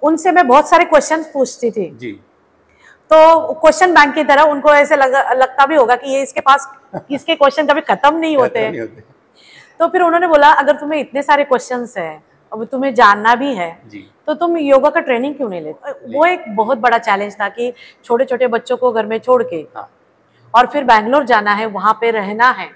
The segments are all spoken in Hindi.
उनसे मैं बहुत सारे क्वेश्चन पूछती थी जी। तो क्वेश्चन बैंक की तरह उनको ऐसे लगता भी होगा कि ये इसके पास इसके क्वेश्चन कभी खत्म नहीं होते। तो फिर उन्होंने बोला अगर तुम्हें इतने सारे क्वेश्चंस है, अब तुम्हें जानना भी है जी। तो तुम योगा का ट्रेनिंग क्यों नहीं लेते। वो एक बहुत बड़ा चैलेंज था कि छोटे छोटे बच्चों को घर में छोड़ के और फिर बैंगलोर जाना है, वहां पे रहना है,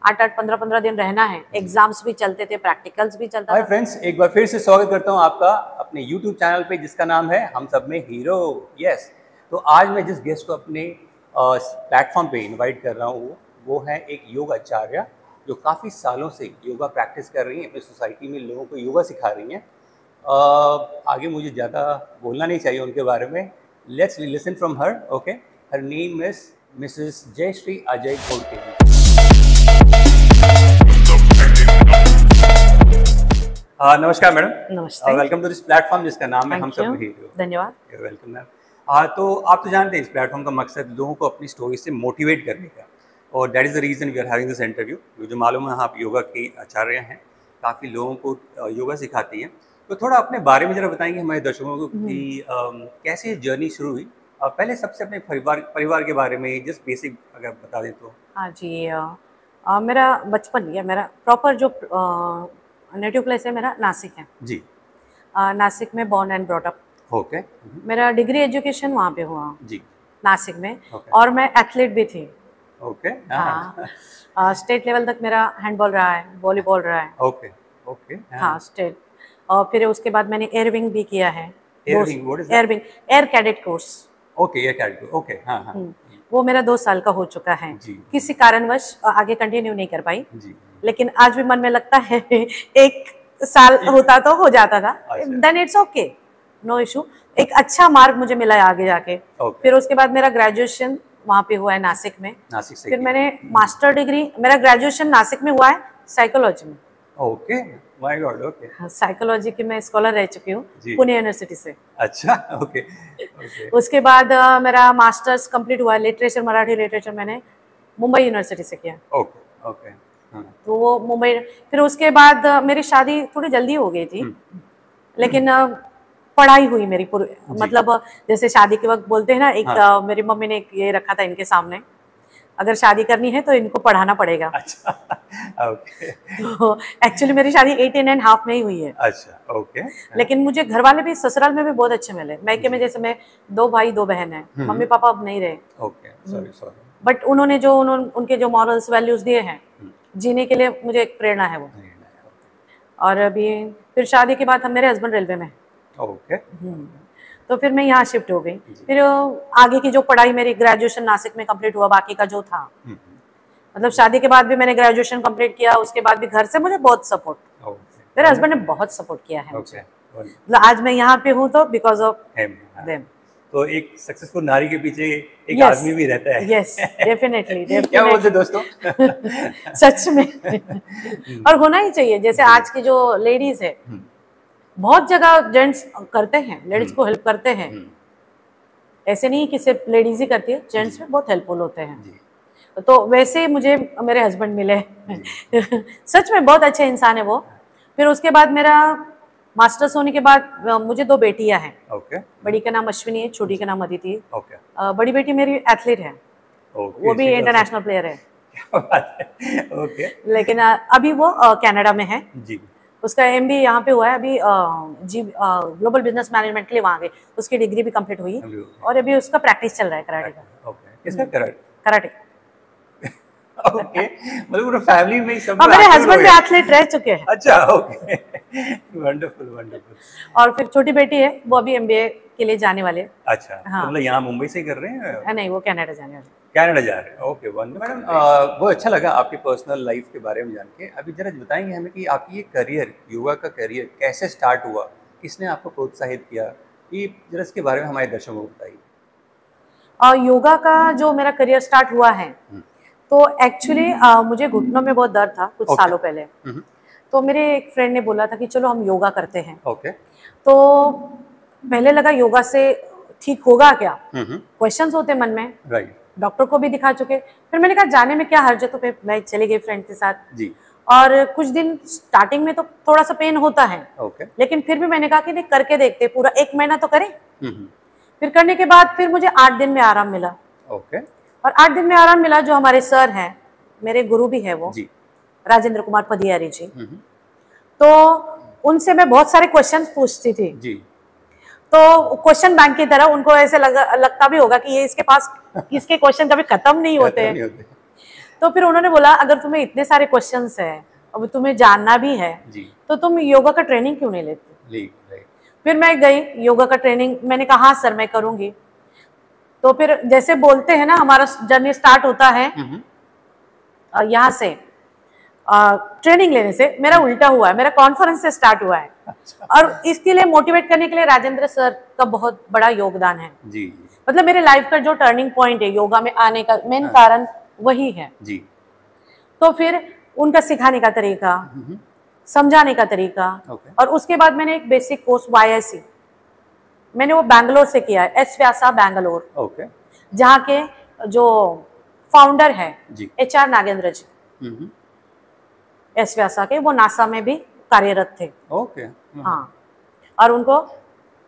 8-8 15-15 दिन रहना है, एग्जाम्स भी चलते थे, प्रैक्टिकल्स भी चलता था। हाय फ्रेंड्स, एक बार फिर से स्वागत करता हूं आपका अपने यूट्यूब चैनल पे जिसका नाम है हम सब में हीरो। यस, तो आज मैं जिस गेस्ट को अपने प्लेटफॉर्म पे इनवाइट कर रहा हूँ वो है एक योग आचार्य जो काफ़ी सालों से योगा प्रैक्टिस कर रही हैं, अपनी सोसाइटी में लोगों को योगा सिखा रही हैं। आगे मुझे ज़्यादा बोलना नहीं चाहिए उनके बारे में। Let's listen from her. Okay, her name is Mrs Jayashree Ajay Ghodke. नमस्कार मैडम। नमस्ते। वेलकम टू दिस प्लेटफॉर्म जिसका नाम है हम सब में हीरो। धन्यवाद। Welcome ma'am. तो आप तो जानते हैं इस प्लेटफॉर्म का मकसद लोगों को अपनी स्टोरी से मोटिवेट करने का, और that is the reason we are having this interview. मुझे मालूम है आप योगा के आचार्य हैं, काफ़ी लोगों को योगा सिखाती हैं। तो थोड़ा अपने बारे में ज़रा बताएंगे हमारे दर्शकों को कि कैसे जर्नी शुरू हुई। पहले सबसे अपने परिवार के बारे में जस्ट बेसिक अगर बता दें तो। हाँ जी, मेरा बचपन या मेरा प्रॉपर जो नेटिव प्लेस है मेरा नासिक है जी। नासिक में born and brought up. Okay. मेरा डिग्री एजुकेशन वहाँ पे हुआ जी। नासिक में। Okay. और मैं एथलीट भी थी। ओके। हाँ, स्टेट लेवल तक मेरा हैंडबॉल रहा है, वॉलीबॉल रहा है। Okay okay. हाँ, स्टेट। और फिर उसके बाद मैंने एयरविंग भी किया है। Air wing, what is that? Air wing, air cadet course. Okay, air cadet. Okay, हाँ हाँ। वो मेरा 2 साल का हो चुका है। जी। किसी कारणवश आगे कंटिन्यू नहीं कर पाई। जी। लेकिन आज भी मन में लगता है 1 साल होता तो हो जाता था। Then it's okay, no issue. एक अच्छा मार्क मुझे मिला है आगे जाके। फिर उसके बाद मेरा ग्रेजुएशन वहाँ पे हुआ है नासिक में। नासिक से फिर मैंने मास्टर डिग्री, मेरा ग्रेजुएशन नासिक में हुआ है साइकोलॉजी में। Okay, my God. Okay, psychology की मैं स्कॉलर रह चुकी हूँ पुणे यूनिवर्सिटी से। अच्छा, ओके ओके। उसके बाद मेरा मास्टर्स कंप्लीट हुआ लिटरेचर, मराठी लिटरेचर मैंने मुंबई यूनिवर्सिटी से किया। Okay okay. तो वो मुंबई। फिर उसके बाद मेरी शादी थोड़ी जल्दी हो गई थी, लेकिन पढ़ाई हुई मेरी पूरी। मतलब जैसे शादी के वक्त बोलते हैं ना, एक मेरी मम्मी ने ये रखा था इनके सामने, अगर शादी करनी है तो इनको पढ़ाना पड़ेगा। अच्छा, ओके। तो एक्चुअली मेरी शादी 18.5 में ही हुई है। अच्छा, ओके। लेकिन मुझे घर वाले भी ससुराल में भी बहुत अच्छे मिले। मैके में जैसे मैं 2 भाई 2 बहन है, मम्मी पापा अब नहीं रहे। Okay, sorry sorry. बट उन्होंने जो उनके जो मॉरल्स वैल्यूज दिए हैं जीने के लिए, मुझे एक प्रेरणा है वो। और अभी फिर शादी के बाद हम, मेरे हस्बैंड रेलवे में। ओके। तो फिर मैं यहाँ शिफ्ट हो गई। फिर आगे की जो पढ़ाई मेरी ग्रेजुएशन नासिक में कंप्लीट हुआ, बाकी का जो था मतलब शादी के बाद भी मैंने ग्रेजुएशन कंप्लीट किया। उसके बाद भी घर से मुझे बहुत सपोर्ट, मेरे हस्बैंड ने बहुत सपोर्ट किया है मुझे। मतलब आज मैं यहाँ पे हूँ तो बिकॉज ऑफ देम। तो एक सक्सेसफुल नारी के पीछे एक आदमी भी रहता है। Yes, definitely. क्या बोलते दोस्तों? सच में। और होना ही चाहिए। जैसे आज की जो लेडीज है, बहुत जगह जेंट्स करते हैं, लेडीज को हेल्प करते हैं। ऐसे नहीं कि सिर्फ लेडीज ही करती है, जेंट्स भी बहुत हेल्पफुल होते हैं। तो वैसे मुझे मेरे हस्बैंड मिले। सच में बहुत अच्छे इंसान है वो। फिर उसके बाद मेरा मास्टर्स होने के बाद मुझे 2 बेटियां हैं। ओके। बड़ी का नाम अश्विनी है, छोटी का नाम अदिति है। ओके। बड़ी बेटी मेरी एथलीट है, वो भी इंटरनेशनल प्लेयर है। क्या बात है। ओके। लेकिन अभी वो कनाडा में है जी। उसका MBA यहाँ पे हुआ है अभी, ग्लोबल बिजनेस मैनेजमेंट के लिए वहाँ गए। उसकी डिग्री भी कंप्लीट हुई और अभी उसका प्रैक्टिस चल रहा है कराटे का। ओके, किसका कराटे? कराटे। ओके, मतलब पूरा फैमिली में सब। मेरे हस्बैंड भी एथलीट रह चुके हैं। अच्छा, ओके, वंडरफुल वंडरफुल। और फिर छोटी बेटी है, वो अभी MBA के लिए जाने वाले। अच्छा, हाँ। मतलब यहाँ मुंबई से कर रहे हैं? नहीं, वो कनाडा जाने वाले। कनाडा जा रहे हैं। Okay, wonderful. मैडम, वो अच्छा लगा आपकी पर्सनल लाइफ के बारे में जान के। अभी जरा बताएंगे हमें कि आपकी ये करियर, योगा का करियर कैसे स्टार्ट हुआ, किसने आपको प्रोत्साहित किया, ये जरा इसके बारे में हमारे दर्शकों को बताइए। योगा का जो मेरा करियर स्टार्ट हुआ है, तो एक्चुअली मुझे घुटनों में बहुत दर्द था कुछ सालों पहले। तो मेरे एक फ्रेंड ने बोला था कि चलो हम योगा करते हैं। तो पहले लगा योगा से ठीक होगा क्या, क्वेश्चंस होते मन में। राइट। डॉक्टर को भी दिखा चुके। फिर मैंने कहा जाने में क्या हर्ज है, तो फिर मैं चली गई फ्रेंड के साथ जी। और कुछ दिन स्टार्टिंग में तो थोड़ा सा पेन होता है, ओके। लेकिन फिर भी मैंने कहा कि नहीं, करके देखते, पूरा 1 महीना तो करें। हम्म। फिर करने के बाद फिर मुझे 8 दिन में आराम मिला। ओके। और 8 दिन में आराम मिला। जो हमारे सर हैं, मेरे गुरु भी है वो जी। राजेंद्र कुमार पदियारी जी, तो उनसे मैं बहुत सारे क्वेश्चन पूछती थी जी। तो क्वेश्चन बैंक की तरह उनको ऐसे लगता भी होगा कि ये इसके पास इसके क्वेश्चन कभी खत्म नहीं होते। तो फिर उन्होंने बोला, अगर तुम्हें इतने सारे क्वेश्चंस हैं, अब तुम्हें जानना भी है, तो तुम योगा का ट्रेनिंग क्यों नहीं लेती? फिर मैं गई योगा का ट्रेनिंग, मैंने कहा हाँ सर मैं करूंगी। तो फिर जैसे बोलते हैं ना, हमारा जर्नी स्टार्ट होता है यहाँ से, ट्रेनिंग लेने से। मेरा उल्टा हुआ है, मेरा कॉन्फ्रेंस से स्टार्ट हुआ है। और इसके लिए मोटिवेट करने के लिए राजेंद्र सर का बहुत बड़ा योगदान है जी। मतलब मेरे लाइफ का जो टर्निंग पॉइंट है योगा में आने का मेन कारण वही है जी। तो फिर उनका सिखाने का तरीका, समझाने का तरीका, और उसके बाद मैंने एक बेसिक कोर्स YIC मैंने वो बैंगलोर से किया है, एस व्यासा बैंगलोर, जहाँ के जो फाउंडर है HR नागेंद्र जी, एस व्यासा के, वो नासा में भी कार्यरत थे। हाँ, और उनको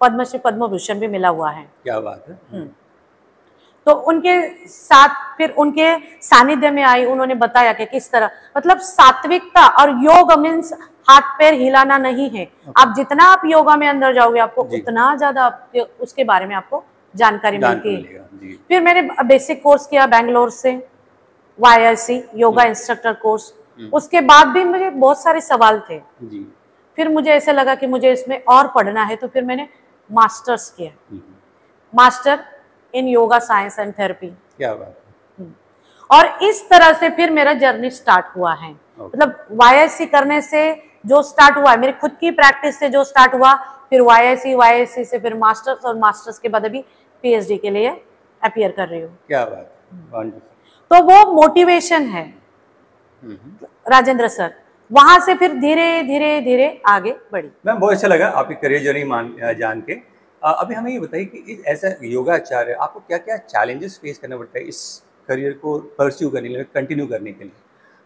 पद्मश्री पद्म भूषण भी मिला हुआ है। क्या बात है। तो उनके साथ फिर उनके सानिध्य में आई, उन्होंने बताया कि किस तरह, मतलब सात्विकता और योग मीन्स हाथ पैर हिलाना नहीं है। आप जितना आप योगा में अंदर जाओगे आपको उतना ज्यादा उसके बारे में आपको जानकारी मिलती है। फिर मैंने बेसिक कोर्स किया बैंगलोर से, YIC योगा इंस्ट्रक्टर कोर्स। उसके बाद भी मुझे बहुत सारे सवाल थे जी। फिर मुझे ऐसा लगा कि मुझे इसमें और पढ़ना है, तो फिर मैंने मास्टर्स किया, master in yoga science and therapy. क्या बात है। और इस तरह से फिर मेरा जर्नी स्टार्ट हुआ है। मतलब YIC करने से जो स्टार्ट हुआ है, मेरी खुद की प्रैक्टिस से जो स्टार्ट हुआ, फिर YIC से फिर मास्टर्स, और मास्टर्स के बाद अभी PhD के लिए अपीयर कर रही हूँ। क्या बात है। तो वो मोटिवेशन है राजेंद्र सर, वहां से फिर धीरे धीरे धीरे आगे बढ़ी। मैम बहुत अच्छा लगा आपकी करियर जर्नी जान के। अभी हमें ये बताइए कि ऐसा योगा आचार्य आपको क्या क्या चैलेंजेस फेस करना पड़ता है इस करियर को परस्यू करने के लिए, कंटिन्यू करने के लिए,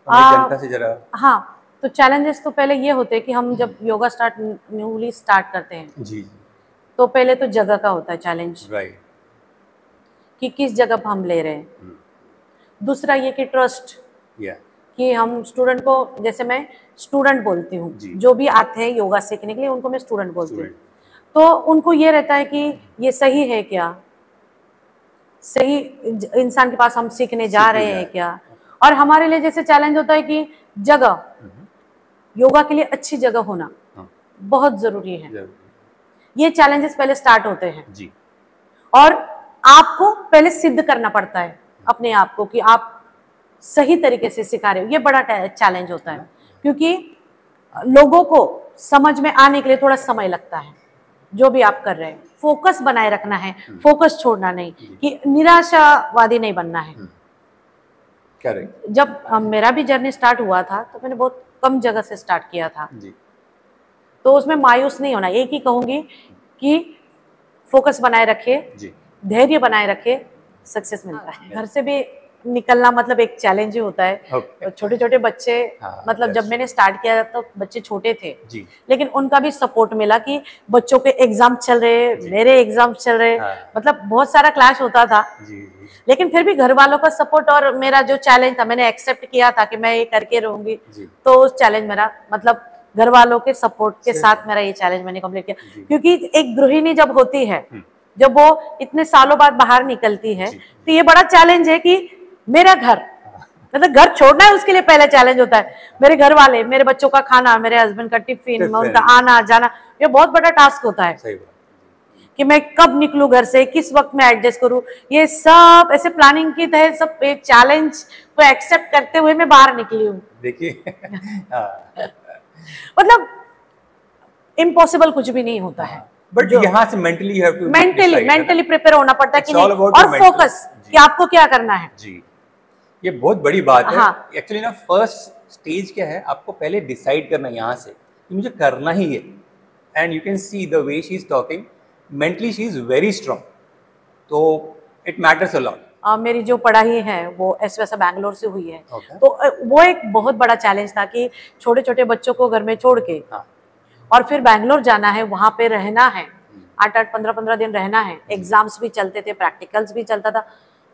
जनता से जरा। हाँ, तो चैलेंजेस तो पहले ये होते हैं कि हम जब योगा न्यूली स्टार्ट करते हैं जी, तो पहले तो जगह का होता है चैलेंज, राइट, कि किस जगह पर हम ले रहे हैं। दूसरा ये कि ट्रस्ट, कि हम स्टूडेंट को, जैसे मैं स्टूडेंट बोलती हूँ, जो भी आते हैं योगा सीखने के लिए उनको मैं स्टूडेंट बोलती हूँ, तो उनको ये रहता है कि ये सही है क्या, सही इंसान के पास हम सीखने जा रहे हैं क्या। और हमारे लिए जैसे चैलेंज होता है कि जगह, योगा के लिए अच्छी जगह होना बहुत जरूरी है। ये चैलेंजेस पहले स्टार्ट होते हैं जी। और आपको पहले सिद्ध करना पड़ता है अपने आप को कि आप सही तरीके से सिखा रहे हो। ये बड़ा चैलेंज होता है, क्योंकि लोगों को समझ में आने के लिए थोड़ा समय लगता है। जो भी आप कर रहे हैं, फोकस बनाए रखना है, फोकस छोड़ना नहीं, कि निराशावादी नहीं बनना है। जब मेरा भी जर्नी स्टार्ट हुआ था तो मैंने बहुत कम जगह से स्टार्ट किया था जी। तो उसमें मायूस नहीं होना, एक ही कहूंगी कि फोकस बनाए रखिए, धैर्य बनाए रखिए, सक्सेस मिलता है। घर से भी निकलना मतलब एक चैलेंज ही होता है। छोटे छोटे बच्चे, मतलब जब मैंने स्टार्ट किया तो बच्चे छोटे थे जी। लेकिन उनका भी सपोर्ट मिला कि बच्चों के एग्जाम चल रहे, मेरे एग्जाम चल रहे, मतलब बहुत सारा क्लैश होता था जी। लेकिन फिर भी घर वालों का सपोर्ट और मेरा जो चैलेंज था, मैंने एक्सेप्ट किया था कि मैं ये करके रहूंगी। तो उस चैलेंज मेरा, मतलब घर वालों के सपोर्ट के साथ मेरा ये चैलेंज मैंने कंप्लीट किया। क्योंकि एक गृहिणी जब होती है, जब वो इतने सालों बाद बाहर निकलती है, तो ये बड़ा चैलेंज है कि मेरा घर, मतलब घर छोड़ना है, उसके लिए पहला चैलेंज होता है मेरे घर वाले, मेरे बच्चों का खाना, मेरे हस्बैंड का टिफिन, उनका आना जाना, ये बहुत बड़ा टास्क होता है कि मैं कब निकलूं घर से, किस वक्त में एडजस्ट करूं। ये सब ऐसे प्लानिंग की तहत सब चैलेंज को एक्सेप्ट करते हुए मैं बाहर निकली हूँ। देखिए मतलब इम्पॉसिबल कुछ भी नहीं होता है, बट यहाँ से मेंटली प्रिपेयर होना पड़ता है कि नहीं, और फोकस कि आपको क्या करना है जी। ये बहुत बड़ी बात है एक्चुअली ना। फर्स्ट स्टेज क्या है, आपको पहले डिसाइड करना यहाँ से कि मुझे करना ही है। And you can see the way she is talking, mentally she is very strong, तो इट मैटर्स अ लॉट। मेरी जो पढ़ाई है वो एसवेसा बैंगलोर से हुई है। Okay. तो वो एक बहुत बड़ा चैलेंज था कि छोटे छोटे बच्चों को घर में छोड़ के हाँ। और फिर बैंगलोर जाना है, वहां पे रहना है, 8-8 15-15 दिन रहना है, एग्जाम्स भी चलते थे, प्रैक्टिकल्स भी चलता था,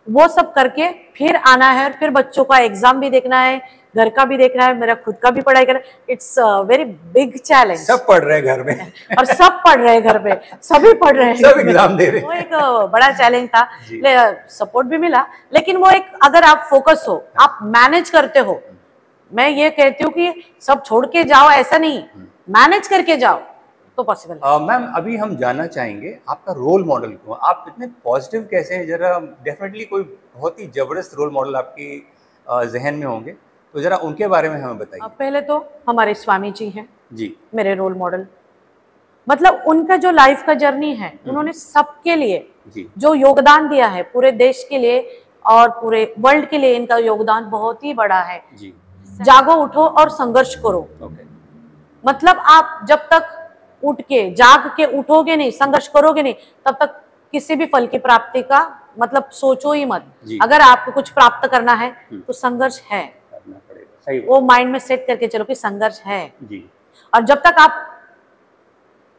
वो सब करके फिर आना है और फिर बच्चों का एग्जाम भी देखना है, घर का भी देखना है, मेरा खुद का भी पढ़ाई करना। It's very big challenge. सब पढ़ रहे हैं घर में और सब पढ़ रहे हैं घर में, सभी पढ़ रहे हैं, सब एग्जाम दे रहे हैं। वो एक बड़ा चैलेंज था। सपोर्ट भी मिला, लेकिन वो एक, अगर आप फोकस हो, आप मैनेज करते हो, मैं ये कहती हूँ कि सब छोड़ के जाओ ऐसा नहीं, मैनेज करके जाओ तो पॉसिबल है। मैम, अभी हम जानना चाहेंगे आपका रोल मॉडल कौन, आप इतने पॉजिटिव कैसे हैं? जरा डेफिनेटली कोई बहुत ही जबरदस्त रोल मॉडल आपके जहन में होंगे, तो जरा उनके बारे में हमें बताइए। पहले तो हमारे स्वामी जी हैं जी, मेरे रोल मॉडल। मतलब उनका जो लाइफ का जर्नी है, उन्होंने सबके लिए जी, जो योगदान दिया है, पूरे देश के लिए और पूरे वर्ल्ड के लिए इनका योगदान बहुत ही बड़ा है। जी, जागो, उठो और संघर्ष करो। ओके, मतलब आप जब तक उठ के जाग के उठोगे नहीं, संघर्ष करोगे नहीं, तब तक किसी भी फल की प्राप्ति का मतलब सोचो ही मत। जी। अगर आपको कुछ प्राप्त करना है तो संघर्ष है, करना पड़ेगा, सही वो माइंड में सेट करके चलो कि संघर्ष है। जी, और जब तक आप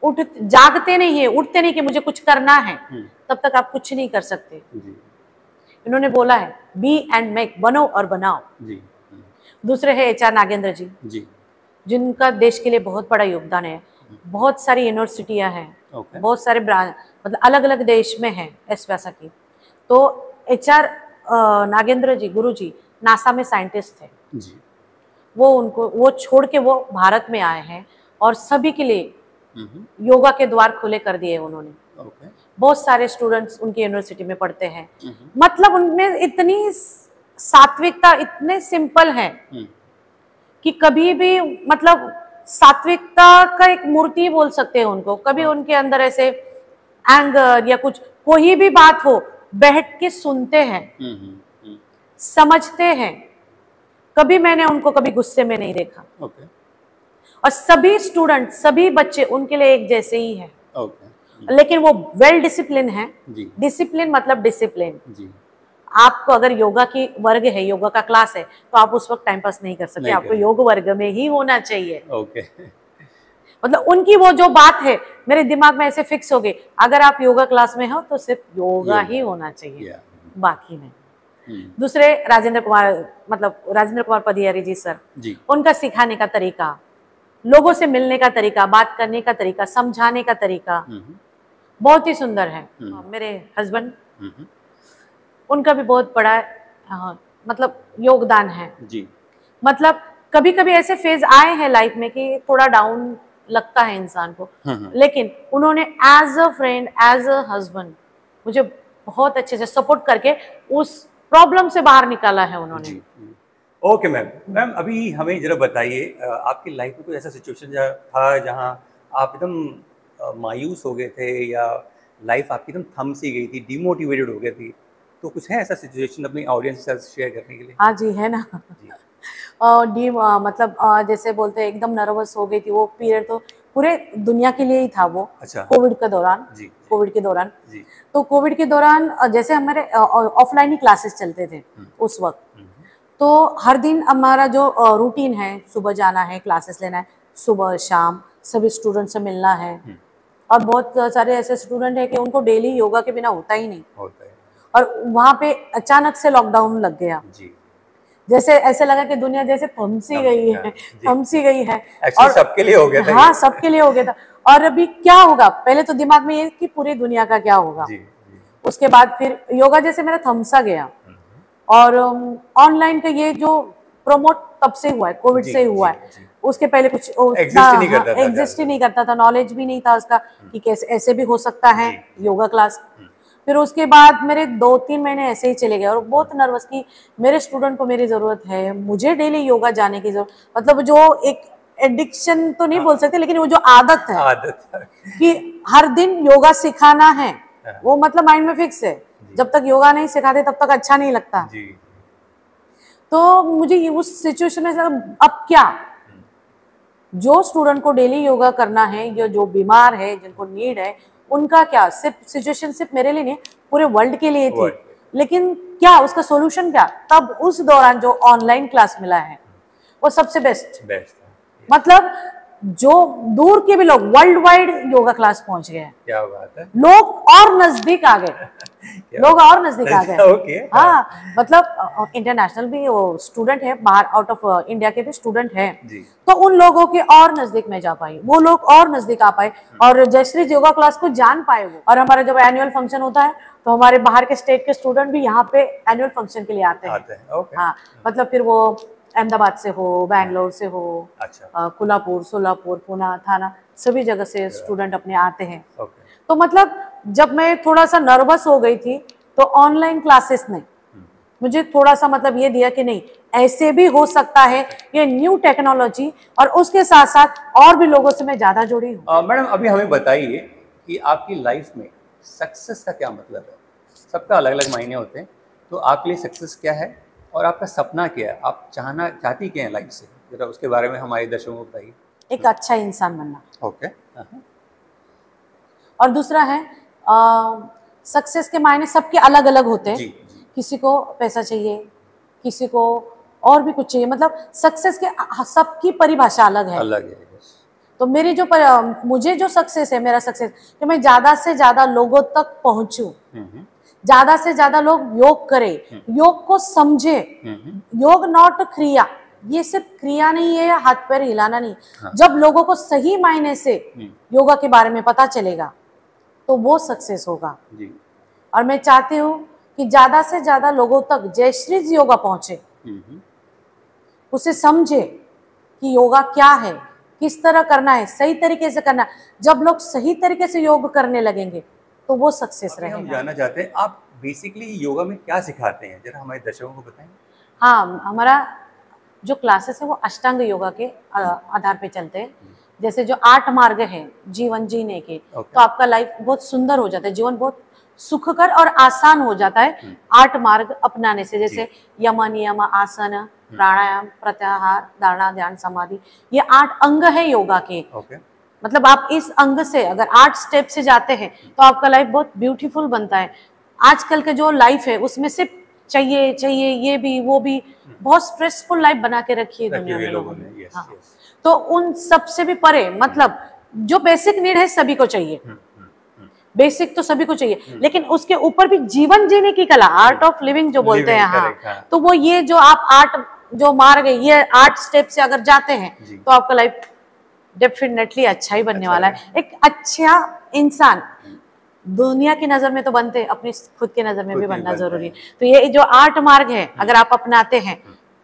जागते नहीं है, उठते नहीं कि मुझे कुछ करना है, तब तक आप कुछ नहीं कर सकते। जी, इन्होंने बोला है बी एंड मेक, बनो और बनाओ। जी, दूसरे है HR नागेंद्र जी, जी, जिनका देश के लिए बहुत बड़ा योगदान है। बहुत सारी यूनिवर्सिटियां हैं, ओके, बहुत सारे ब्रांच, मतलब अलग अलग देश में है एसवेसा की। तो HR नागेंद्र जी, गुरु जी नासा में साइंटिस्ट थे। जी, वो छोड़ के वो भारत में आए हैं और सभी के लिए योगा के द्वार खुले कर दिए उन्होंने। ओके, बहुत सारे स्टूडेंट्स उनकी यूनिवर्सिटी में पढ़ते हैं। मतलब उनमें इतनी सात्विकता, इतने सिंपल है कि कभी भी, मतलब सात्विकता का एक मूर्ति बोल सकते हैं उनको। कभी उनके अंदर ऐसे एंगर या कुछ, कोई भी बात हो, बैठ के सुनते हैं, समझते हैं। कभी मैंने उनको कभी गुस्से में नहीं देखा। ओके, और सभी स्टूडेंट, सभी बच्चे उनके लिए एक जैसे ही हैं। ओके, लेकिन वो वेल डिसिप्लिन है। जी, डिसिप्लिन मतलब डिसिप्लिन। जी, आपको अगर योगा की वर्ग है, योगा का क्लास है, तो आप उस वक्त टाइम पास नहीं कर सकते, नहीं आपको करें। योग वर्ग में ही होना चाहिए। ओके, मतलब उनकी वो जो बात है मेरे दिमाग में ऐसे फिक्स हो गई, अगर आप योगा क्लास में हो तो सिर्फ योगा ही होना चाहिए, बाकी नहीं। दूसरे राजेंद्र कुमार, मतलब राजेंद्र कुमार पदियारी जी सर, जी, उनका सिखाने का तरीका, लोगों से मिलने का तरीका, बात करने का तरीका, समझाने का तरीका बहुत ही सुंदर है। मेरे हस्बैंड, उनका भी बहुत बड़ा मतलब योगदान है जी। मतलब कभी कभी ऐसे फेज आए हैं लाइफ में कि थोड़ा डाउन लगता है इंसान को, लेकिन उन्होंने as a friend, as a husband मुझे बहुत अच्छे से सपोर्ट करके उस प्रॉब्लम से बाहर निकाला है उन्होंने। ओके मैम, मैम अभी हमें जरा बताइए, आपकी लाइफ में कोई ऐसा सिचुएशन था जहां आप एकदम मायूस हो गए थे या लाइफ आपकी एकदम थम सी गई थी, डिमोटिवेटेड हो गई थी, तो कुछ है ऐसा सिचुएशन अपनी ऑडियंस के साथ शेयर करने के लिए? हाँ जी, है ना। जी। मतलब जैसे बोलते हैं एकदम नर्वस हो गई थी, वो पीरियड तो पूरे दुनिया के लिए ही था वो। अच्छा। कोविड के दौरान जी, कोविड के दौरान जी। तो कोविड के दौरान जैसे हमारे ऑफलाइन ही क्लासेस चलते थे उस वक्त, तो हर दिन हमारा जो रूटीन है, सुबह जाना है, क्लासेस लेना है, सुबह शाम सभी स्टूडेंट से मिलना है। और बहुत सारे ऐसे स्टूडेंट हैं कि उनको डेली योगा के बिना होता ही नहीं होता है। और वहाँ पे अचानक से लॉकडाउन लग गया जी। जैसे ऐसे लगा कि दुनिया जैसे थमसी गई है, थमसी गई है। और सबके लिए हो गया था। हाँ, सबके लिए हो गया था। और अभी क्या होगा, पहले तो दिमाग में ये कि पूरी दुनिया का क्या होगा जी, जी। उसके बाद फिर योगा जैसे मेरा थमसा गया। और ऑनलाइन का ये जो प्रमोट तब से हुआ है, कोविड से हुआ है। उसके पहले कुछ एग्जिस्ट ही नहीं करता था, नॉलेज भी नहीं था उसका कि कैसे ऐसे भी हो सकता है योगा क्लास। फिर उसके बाद मेरे 2-3 महीने ऐसे ही चले गए और बहुत नर्वस कि मेरे स्टूडेंट को मेरी ज़रूरत है, मुझे डेली योगा जाने की जरूरत, मतलब जो एक एडिक्शन तो नहीं बोल सकते, लेकिन वो जो आदत है कि हर दिन योगा सिखाना है, वो मतलब माइंड में फिक्स है। जब तक योगा नहीं सिखाते तब तक अच्छा नहीं लगता जी। तो मुझे उस सिचुएशन में अब क्या, जो स्टूडेंट को डेली योगा करना है या जो बीमार है, जिनको नीड है, उनका क्या, सिर्फ सिचुएशन सिर्फ मेरे लिए नहीं, पूरे वर्ल्ड के लिए थी। लेकिन क्या उसका सॉल्यूशन क्या, तब उस दौरान जो ऑनलाइन क्लास मिला है वो सबसे बेस्ट। मतलब जो दूर के भी लोग वर्ल्ड वाइड योगा क्लास पहुंच गए हैं। क्या बात है। लोग और नजदीक आ गए लोग और नजदीक आ गए। ओके। हाँ, मतलब इंटरनेशनल भी वो स्टूडेंट है, बाहर आउट ऑफ इंडिया के भी स्टूडेंट हैं, तो उन लोगों के और नजदीक में जा पाई, वो लोग और नजदीक आ पाए और जयश्री योगा क्लास को जान पाए वो। और हमारा जब एनुअल फंक्शन होता है तो हमारे बाहर के स्टेट के स्टूडेंट भी यहाँ पे एनुअल फंक्शन के लिए आते हैं। हाँ, मतलब फिर वो अहमदाबाद से हो, बैंगलोर से हो, कोल्हापुर, सोलापुर, पुणे, थाना, सभी जगह से स्टूडेंट अपने आते हैं। तो मतलब जब मैं थोड़ा सा नर्वस हो गई थी तो ऑनलाइन क्लासेस ने मुझे थोड़ा सा मतलब ये दिया कि नहीं, ऐसे भी हो सकता है, ये न्यू टेक्नोलॉजी, और उसके साथ साथ और भी लोगों से मैं ज्यादा जुड़ी हूँ। मैडम अभी हमें बताइए कि आपकी लाइफ में सक्सेस का क्या मतलब है। सबका अलग अलग मायने होते हैं, तो आपके लिए सक्सेस क्या है और आपका सपना क्या है, आप चाहती क्या है लाइफ से, जरा उसके बारे में हमारे दर्शकों को बताइए। एक अच्छा इंसान बनना। ओके। और दूसरा है सक्सेस के मायने सबके अलग अलग होते हैं। किसी को पैसा चाहिए, किसी को और भी कुछ चाहिए, मतलब सक्सेस के सबकी परिभाषा अलग है। तो मेरी जो मुझे जो सक्सेस है, मेरा सक्सेस कि मैं ज्यादा से ज्यादा लोगों तक पहुंचूं, ज्यादा से ज्यादा लोग योग करें, योग को समझे। योग नॉट क्रिया, ये सिर्फ क्रिया नहीं है, हाथ पैर हिलाना नहीं। जब लोगों को सही मायने से योगा के बारे में पता चलेगा तो वो सक्सेस होगा। और मैं चाहती हूँ कि ज्यादा से ज्यादा लोगों तक जयश्री योगा पहुंचे, उसे समझे कि योगा क्या है, किस तरह करना है, सही तरीके से करना है। जब लोग सही तरीके से योग करने लगेंगे तो वो सक्सेस रहेगा। हम जानना चाहते हैं आप बेसिकली योगा में क्या सिखाते हैं, जरा हमारे दर्शकों को बताएं। हाँ, हमारा जो क्लासेस है वो अष्टांग योगा के आधार पे चलते हैं। जैसे जो 8 मार्ग हैं जीवन जीने के, तो आपका लाइफ बहुत सुंदर हो जाता है, जीवन बहुत सुखकर और आसान हो जाता है 8 मार्ग अपनाने से। जैसे यम नियम आसन, प्राणायाम, प्रत्याहार, धारणा, ध्यान, समाधि, ये 8 अंग है योगा के। मतलब आप इस अंग से अगर 8 स्टेप से जाते हैं तो आपका लाइफ बहुत ब्यूटीफुल बनता है। आजकल के जो लाइफ है उसमें सिर्फ चाहिए ये भी वो भी, बहुत स्ट्रेसफुल लाइफ बना के रखी है दुनिया में लोगों ने। हाँ, तो उन सब से भी परे, मतलब जो बेसिक नीड है सभी को चाहिए, बेसिक तो सभी को चाहिए, लेकिन उसके ऊपर भी जीवन जीने की कला, आर्ट ऑफ लिविंग जो बोलते हैं। हाँ, तो वो ये जो आप 8 जो मार्ग है, ये 8 स्टेप से अगर जाते हैं तो आपका लाइफ डेफिनेटली अच्छा ही बनने वाला है। एक अच्छा इंसान दुनिया की नजर में तो बनते, अपनी खुद की नजर में भी बनना जरूरी है। तो ये जो 8 मार्ग है अगर आप अपनाते हैं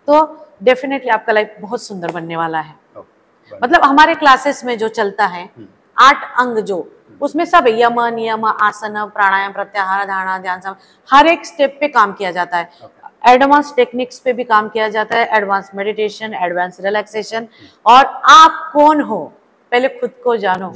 तो डेफिनेटली आपका लाइफ बहुत सुंदर बनने वाला है। मतलब हमारे क्लासेस में जो चलता है 8 अंग जो, उसमें सब है, यम नियम आसन, प्राणायाम, प्रत्याहार, धारणा, ध्यान, हर एक स्टेप पे काम किया जाता है। एडवांस टेक्निक्स पे भी काम किया जाता है, एडवांस मेडिटेशन, एडवांस रिलैक्सेशन। और आप कौन हो पहले खुद को जानो।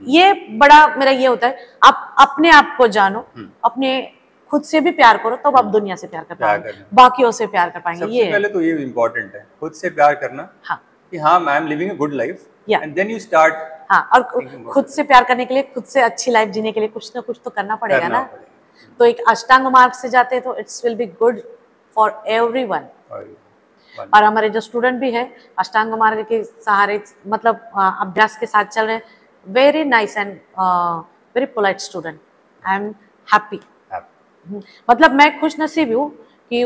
ये बड़ा मेरा ये होता है, आप अपने आप को जानो, अपने खुद से भी प्यार करो, तब आप दुनिया से प्यार कर पाएंगे, बाकियों से प्यार कर पाएंगे। सबसे पहले तो ये इम्पोर्टेंट है, खुद से प्यार करना। हाँ, कि हाँ I am living a good life, and then you start. हाँ, और खुद से प्यार करने के लिए, खुद से अच्छी लाइफ जीने के लिए कुछ ना कुछ तो करना पड़ेगा ना। तो एक अष्टांग मार्ग से जाते हैं तो it's will be good for everyone. और हमारे जो स्टूडेंट भी है अष्टांग मार्ग के सहारे, मतलब अभ्यास के साथ चल रहे हैं, very nice and very polite student. I am happy. मतलब मैं खुश नसीब हूँ कि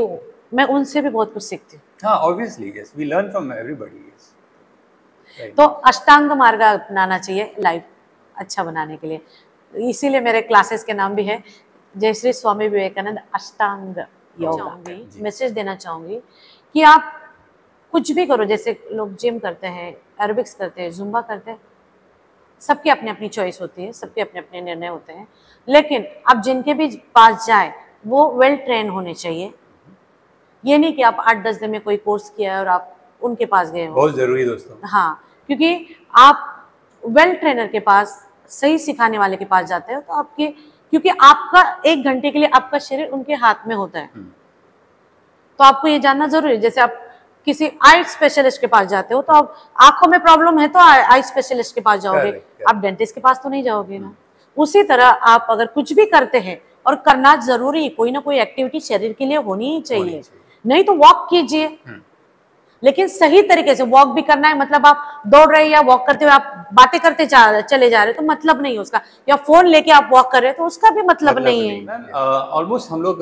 मैं उनसे भी बहुत कुछ सीखती हूँ। हाँ, obviously yes, we learn from everybody. तो अष्टांग मार्ग अपनाना चाहिए लाइफ अच्छा बनाने के लिए। इसीलिए मेरे क्लासेस के नाम भी है जयश्री स्वामी विवेकानंद अष्टांग योगा। मैसेज देना चाहूंगी कि आप कुछ भी करो, जैसे लोग जिम करते हैं, एरोबिक्स करते हैं, जुम्बा करते हैं, सबकी अपनी अपनी चॉइस होती है, सबके अपने अपने निर्णय होते हैं, लेकिन आप जिनके भी पास जाए वो वेल ट्रेन होने चाहिए। ये नहीं कि आप 8-10 दिन में कोई कोर्स किया है और आप उनके पास गए हो। बहुत जरूरी दोस्तों। हाँ, क्योंकि आप वेल ट्रेनर के पास, सही सिखाने वाले के पास जाते हो तो आपके, क्योंकि आपका 1 घंटे के लिए आपका शरीर उनके हाथ में होता है, तो आपको ये जानना जरूरी है। जैसे आप किसी आई स्पेशलिस्ट के पास जाते हो तो आप आंखों में प्रॉब्लम है तो आई स्पेशलिस्ट के पास जाओगे, आप डेंटिस्ट के पास तो नहीं जाओगे ना। उसी तरह आप अगर कुछ भी करते हैं और करना जरूरी, कोई ना कोई एक्टिविटी शरीर के लिए होनी ही चाहिए। नहीं तो वॉक कीजिए, लेकिन सही तरीके से वॉक भी करना है। मतलब आप दौड़ रहे या वॉक करते हुए आप बातें करते चले जा रहे हो तो मतलब नहीं उसका, या फोन लेके आप वॉक कर रहे हो तो उसका भी मतलब नहीं है। ऑलमोस्ट हम लोग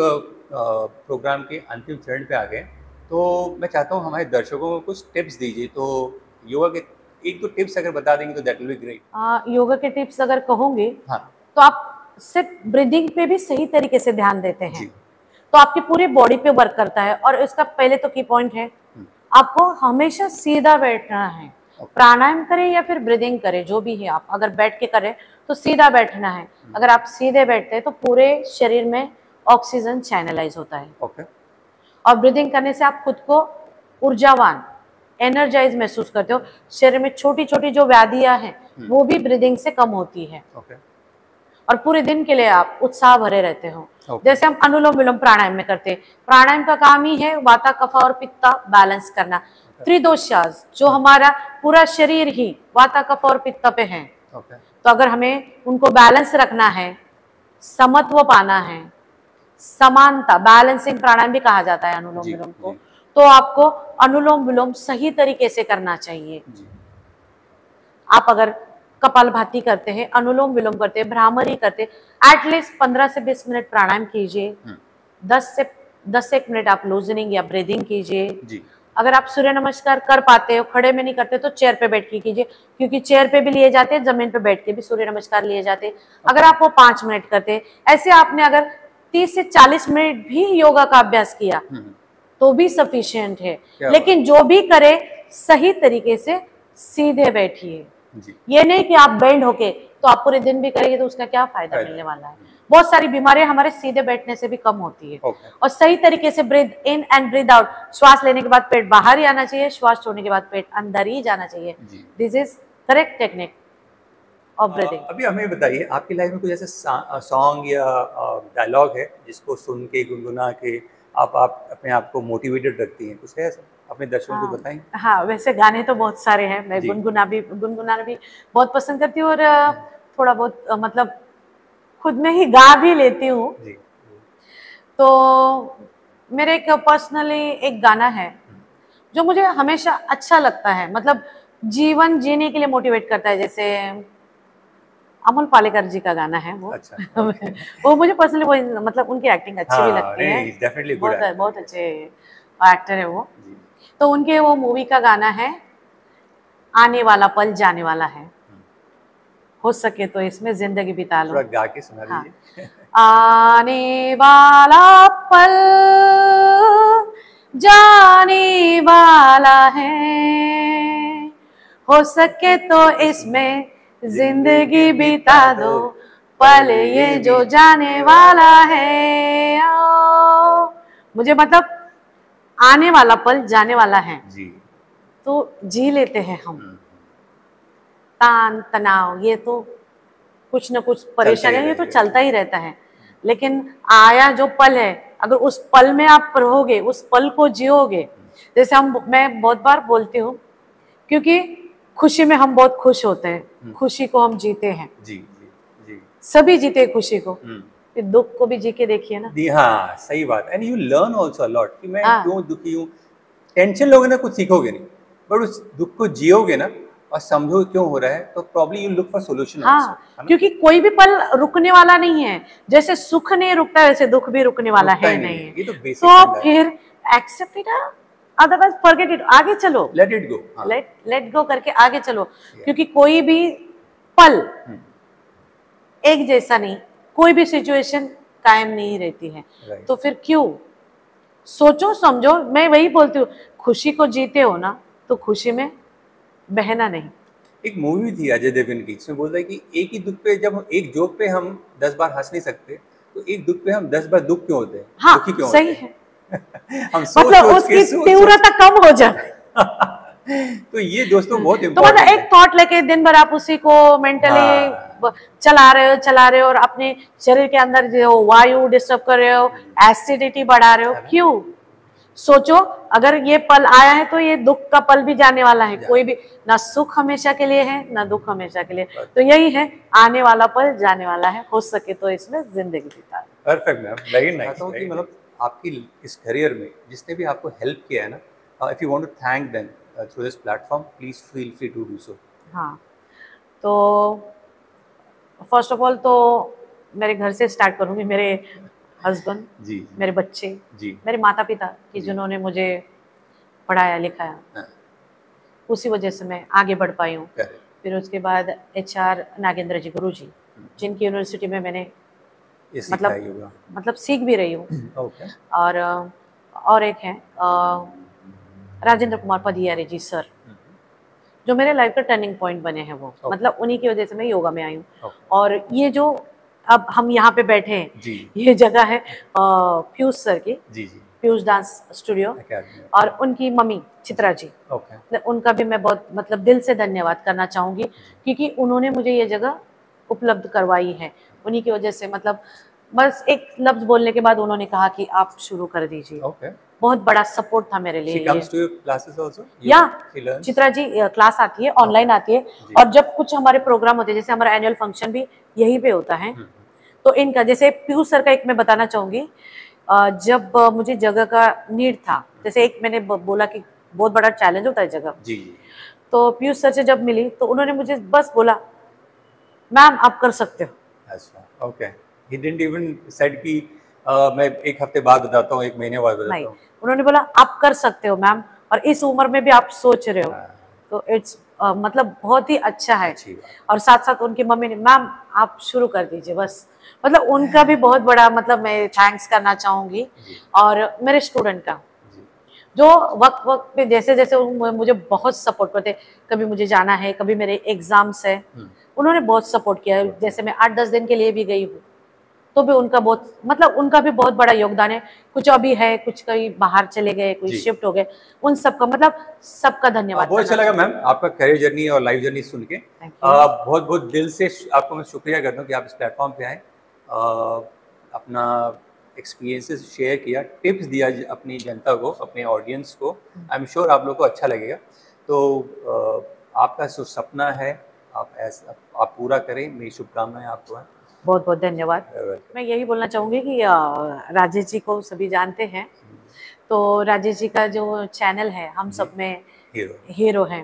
प्रोग्राम के अंतिम चरण पे आ गए, तो मैं चाहता हूँ हमारे दर्शकों को कुछ टिप्स दीजिए। तो योगा के एक दो टिप्स अगर बता देंगे तो that will be great. Yoga के टिप्स अगर कहोगे हाँ, तो आप सिर्फ ब्रीदिंग पे भी सही तरीके से ध्यान देते हैं जी। तो आपकी पूरी बॉडी पे वर्क करता है। और इसका पहले तो की पॉइंट है, आपको हमेशा सीधा बैठना है। प्राणायाम करें या फिर ब्रीदिंग करें, जो भी है, आप अगर बैठ के करें तो सीधा बैठना है। अगर आप सीधे बैठते हैं तो पूरे शरीर में ऑक्सीजन चैनलाइज होता है। ओके। और ब्रीदिंग करने से आप खुद को ऊर्जावान, एनर्जाइज महसूस करते हो। शरीर में छोटी छोटी जो व्याधियां हैं वो भी ब्रीदिंग से कम होती है। ओके। और पूरे दिन के लिए आप उत्साह भरे रहते हो। जैसे हम अनुलोम विलोम प्राणायाम में करते हैं, प्राणायाम का काम ही है वाता कफा और पित्ता बैलेंस करना। त्रिदोषास, जो हमारा पूरा शरीर ही वाता कफा और पित्त पे है, तो अगर हमें उनको बैलेंस रखना है, समत्व पाना है, समानता, बैलेंसिंग प्राणायाम भी कहा जाता है अनुलोम विलोम को, तो आपको अनुलोम विलोम सही तरीके से करना चाहिए। आप अगर कपालभाति करते हैं, अनुलोम विलोम करते हैं, भ्रामरी करते हैं, एटलीस्ट 15 से 20 मिनट प्राणायाम कीजिए, 10 से 1 मिनट आप लूजनिंग या ब्रीदिंग कीजिए। अगर आप सूर्य नमस्कार कर पाते हो, खड़े में नहीं करते तो चेयर पे बैठ के कीजिए, क्योंकि चेयर पे भी लिए जाते हैं, जमीन पे बैठ के भी सूर्य नमस्कार लिए जाते हैं। अगर आप वो 5 मिनट करते हैं, ऐसे आपने अगर 30 से 40 मिनट भी योगा का अभ्यास किया तो भी सफिशिएंट है। लेकिन जो भी करे सही तरीके से सीधे बैठिए। ये नहीं कि आप बेंड होके तो आप पूरे दिन भी करेंगे तो उसका क्या फायदा मिलने वाला है। बहुत सारी बीमारियां हमारे सीधे बैठने से भी कम होती है। और सही तरीके से breathe in and breathe out, श्वास लेने के बाद पेट बाहर ही आना चाहिए, श्वास छोड़ने के बाद पेट अंदर ही जाना चाहिए। This is correct technique of breathing. अभी हमें बताइए, आपकी लाइफ में कुछ ऐसा सॉन्ग या डायलॉग है जिसको सुन के, गुनगुना के आप अपने आप को मोटिवेटेड रखती हैं? कुछ है ऐसा, अपने दर्शकों को बताएं। हाँ, वैसे गाने तो बहुत सारे हैं, मैं गुनगुनाना भी बहुत पसंद करती हूँ, और थोड़ा बहुत मतलब खुद में ही गा भी लेती हूँ। तो मेरे एक पर्सनली एक गाना है जो मुझे हमेशा अच्छा लगता है, मतलब जीवन जीने के लिए मोटिवेट करता है। जैसे अमोल पालेकर जी का गाना है वो। अच्छा, वो मुझे पर्सनली मतलब उनकी एक्टिंग अच्छी भी लगती है, बहुत अच्छे एक्टर है वो। तो उनके वो मूवी का गाना है, आने वाला पल जाने वाला है, हो सके तो इसमें जिंदगी बिता लो। गा के सुना दीजिए। आने वाला पल जाने वाला है, हो सके तो इसमें जिंदगी बिता दो, पल ये जो जाने वाला है। मुझे मतलब आने वाला पल जाने वाला है तो जी लेते हैं हम। तान तनाव ये तो कुछ न कुछ परेशानी, ये तो चलता ही रहता है, लेकिन आया जो पल है, अगर उस पल में आप रहोगे, उस पल को जियोगे। जैसे मैं बहुत बार बोलती हूँ, क्योंकि खुशी में हम बहुत खुश होते हैं, खुशी को हम जीते हैं। सभी जीते खुशी को, फिर दुख को भी जी के देखिए ना। हाँ, सही बात। And you learn also a lot कि मैं क्यों दुखी हूँ। टेंशन लोगे ना, कुछ सीखोगे नहीं, बट उस दुख को जियोगे ना और समझो क्यों हो रहा है, तो probably you look for solution. क्योंकि कोई भी पल रुकने वाला नहीं है। जैसे सुख नहीं रुकता, वैसे दुख भी रुकने वाला है नहीं। तो फिर accept it, otherwise forget it, आगे चलो, let it go, let go करके आगे चलो। क्योंकि कोई भी पल एक जैसा नहीं, कोई भी सिचुएशन कायम नहीं रहती है। तो फिर क्यों सोचो समझो। मैं वही बोलती हूँ, खुशी को जीते हो ना तो खुशी में बहना नहीं। एक मूवी थी अजय देवगन की, इसमें बोलता है कि एक ही दुख पे, जब एक जोक पे हम 10 बार हंस नहीं सकते, तो एक दुख पे हम 10 बार दुख क्यों होते हैं? हाँ, दुखी क्यों सही होते हैं? है। हम मतलब उसकी तीव्रता कम हो जाए। तो ये दोस्तों बहुत तो मतलब एक थॉट लेके दिन भर आप उसी को मेंटली चला रहे हो और अपने शरीर के अंदर जो वायु डिस्टर्ब कर रहे हो, एसिडिटी बढ़ा रहे हो। क्यों? सोचो, अगर ये पल आया है तो ये दुख का पल भी जाने वाला है। कोई भी ना सुख हमेशा के लिए है ना दुख हमेशा के लिए। तो यही है, आने वाला पल जाने वाला है, हो सके तो इसमें जिंदगी बिता। Perfect ma'am, very nice. चाहता हूँ कि मतलब आपकी इस करियर में जिसने भी आपको हेल्प किया है ना, if you want to thank them through this platform, please feel free to do so. हाँ, तो फर्स्ट ऑफ ऑल तो मेरे घर से स्टार्ट करूँगी। मेरे हस्बैंड, जी मेरे बच्चे, जी मेरे माता पिता कि जी। जिन्होंने मुझे पढ़ाया लिखाया, हाँ, उसी वजह से मैं आगे बढ़ पाई हूँ। करेक्ट। फिर उसके बाद HR नागेंद्र जी गुरु जी, जिनकी यूनिवर्सिटी में मैंने ये सीखा मतलब है योगा। मतलब सीख भी रही हूँ। ओके। और एक है राजेंद्र कुमार पदियारी जी सर, जो मेरे लाइफ का टर्निंग पॉइंट बने हैं। वो ओके। मतलब उन्हीं की वजह से मैं योगा में आई हूँ। ओके। और ये जो अब हम यहाँ पे बैठे हैं, जी ये जगह है पीयूष सर की, जी जी। Piyush dance studio, academy. और उनकी मम्मी चित्रा जी। ओके। मतलब उनका भी मैं बहुत मतलब दिल से धन्यवाद करना चाहूँगी, क्योंकि उन्होंने मुझे ये जगह उपलब्ध करवाई है। उन्हीं की वजह से मतलब बस एक लफ्ज़ बोलने के बाद उन्होंने कहा कि आप शुरू कर दीजिए। ओके। बहुत बड़ा सपोर्ट था मेरे लिए शी ये। Comes to your classes also? या she learns? Chitra ji class आती है, ऑनलाइन आती है। जी। और जब कुछ हमारे प्रोग्राम होते हैं, जैसे हमारा एनुअल फंक्शन भी यहीं पे होता है, तो इनका जैसे पीयूष सर का एक मैं बताना चाहूँगी। जब मुझे जगह का नीड था, जैसे एक मैंने बोला कि बहुत बड़ा चैलेंज होता है जगह, जी जी। तो पीयूष सर से जब मिली तो उन्होंने मुझे बस बोला, मैम आप कर सकते हो। अच्छा, okay. He didn't even said कि मैं 1 हफ्ते बाद बताता हूँ, 1 महीने बाद नहीं, बताता हूँ। उन्होंने बोला आप कर सकते हो मैम, और इस उम्र में भी आप सोच रहे हो, हाँ, तो इट्स मतलब बहुत ही अच्छा है। अच्छी बात। और साथ साथ उनकी मम्मी ने, मैम आप शुरू कर दीजिए बस। मतलब उनका भी बहुत बड़ा मतलब मैं थैंक्स करना चाहूँगी। जी और मेरे स्टूडेंट का, जी। जो वक्त वक्त पे जैसे जैसे मुझे बहुत सपोर्ट करते, कभी मुझे जाना है, कभी मेरे एग्जाम्स है, उन्होंने बहुत सपोर्ट किया है। जैसे मैं 8-10 दिन के लिए भी गई हूँ, तो भी उनका बहुत मतलब उनका भी बहुत बड़ा योगदान है। कुछ अभी है, कुछ कहीं बाहर चले गए, कोई जी। शिफ्ट हो गए, उन सबका मतलब सबका धन्यवाद बहुत अच्छा करना लगा चाहूंगी। मैम आपका करियर जर्नी और लाइफ जर्नी सुन के। Thank you. बहुत बहुत दिल से आपको मैं शुक्रिया करता हूँ कि आप इस प्लेटफॉर्म पे आए, अपना एक्सपीरियंसेस शेयर किया, टिप्स दिया अपनी जनता को, अपने ऑडियंस को। आई एम श्योर आप लोग को अच्छा लगेगा। तो आपका जो सपना है आप ऐसा आप पूरा करें, मेरी शुभकामनाएं आपको हैं। बहुत बहुत धन्यवाद। वेलकम। मैं यही बोलना चाहूँगी कि राजेश जी को सभी जानते हैं, तो राजेश जी का जो चैनल है हम सब में हीरो। हीरो हैं,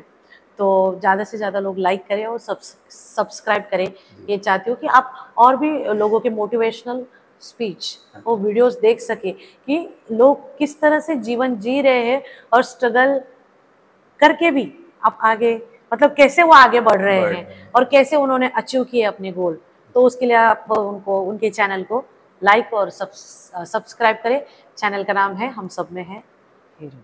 तो ज़्यादा से ज़्यादा लोग लाइक करें और सब्सक्राइब करें। ये चाहती हूँ कि आप और भी लोगों के मोटिवेशनल स्पीच वो वीडियोस देख सके, कि लोग किस तरह से जीवन जी रहे हैं, और स्ट्रगल करके भी आप आगे मतलब कैसे वो आगे बढ़ रहे हैं, और कैसे उन्होंने अचीव किए अपने गोल। तो उसके लिए आप उनको उनके चैनल को लाइक और सब्सक्राइब करें। चैनल का नाम है हम सब में है हीरो।